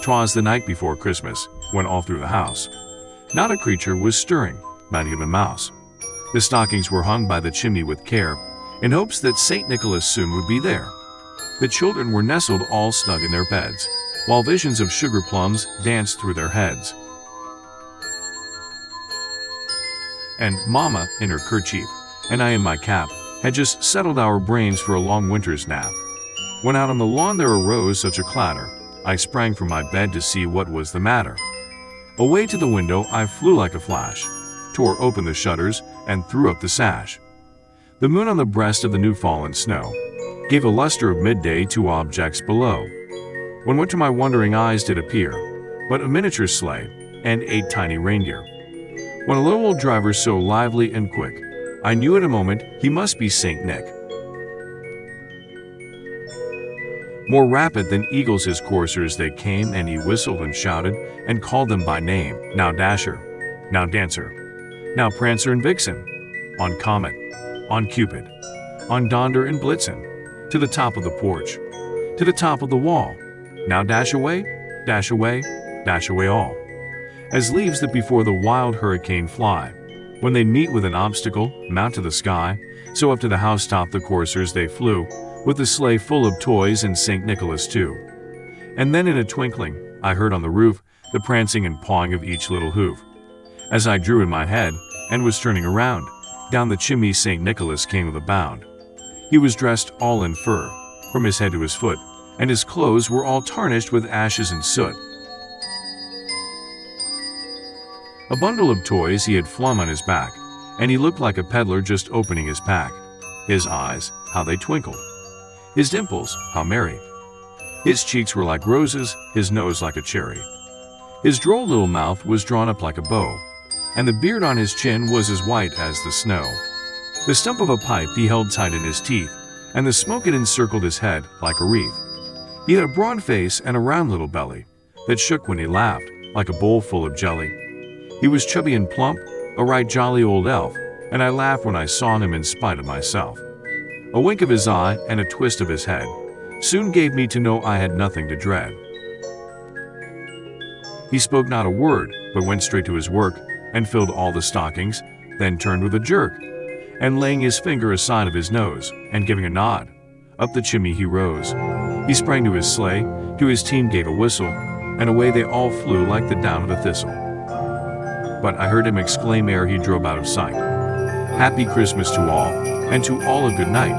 'Twas the night before Christmas, when all through the house not a creature was stirring, not even a mouse. The stockings were hung by the chimney with care, in hopes that St. Nicholas soon would be there. The children were nestled all snug in their beds, while visions of sugar plums danced through their heads. And Mama, in her kerchief, and I in my cap, had just settled our brains for a long winter's nap. When out on the lawn there arose such a clatter, I sprang from my bed to see what was the matter. Away to the window I flew like a flash, tore open the shutters, and threw up the sash. The moon on the breast of the new-fallen snow gave a luster of midday to objects below, when what to my wondering eyes did appear but a miniature sleigh and 8 tiny reindeer. When a little old driver so lively and quick, I knew in a moment he must be Saint Nick. More rapid than eagles his coursers they came, and he whistled and shouted and called them by name. Now Dasher, now Dancer, now Prancer and Vixen, on Comet, on Cupid, on Donder and Blitzen, to the top of the porch, to the top of the wall. Now dash away, dash away, dash away all. As leaves that before the wild hurricane fly, when they meet with an obstacle, mount to the sky, so up to the housetop the coursers they flew, with the sleigh full of toys and St. Nicholas too. And then in a twinkling, I heard on the roof the prancing and pawing of each little hoof. As I drew in my head, and was turning around, down the chimney St. Nicholas came with a bound. He was dressed all in fur, from his head to his foot, and his clothes were all tarnished with ashes and soot. A bundle of toys he had flung on his back, and he looked like a peddler just opening his pack. His eyes, how they twinkled. His dimples, how merry. His cheeks were like roses, his nose like a cherry. His droll little mouth was drawn up like a bow, and the beard on his chin was as white as the snow. The stump of a pipe he held tight in his teeth, and the smoke it encircled his head like a wreath. He had a broad face and a round little belly that shook when he laughed, like a bowl full of jelly. He was chubby and plump, a right jolly old elf, and I laughed when I saw him in spite of myself. A wink of his eye and a twist of his head soon gave me to know I had nothing to dread. He spoke not a word, but went straight to his work, and filled all the stockings, then turned with a jerk, and laying his finger aside of his nose, and giving a nod, up the chimney he rose. He sprang to his sleigh, to his team gave a whistle, and away they all flew like the down of a thistle. But I heard him exclaim ere he drove out of sight, "Happy Christmas to all, and to all a good night."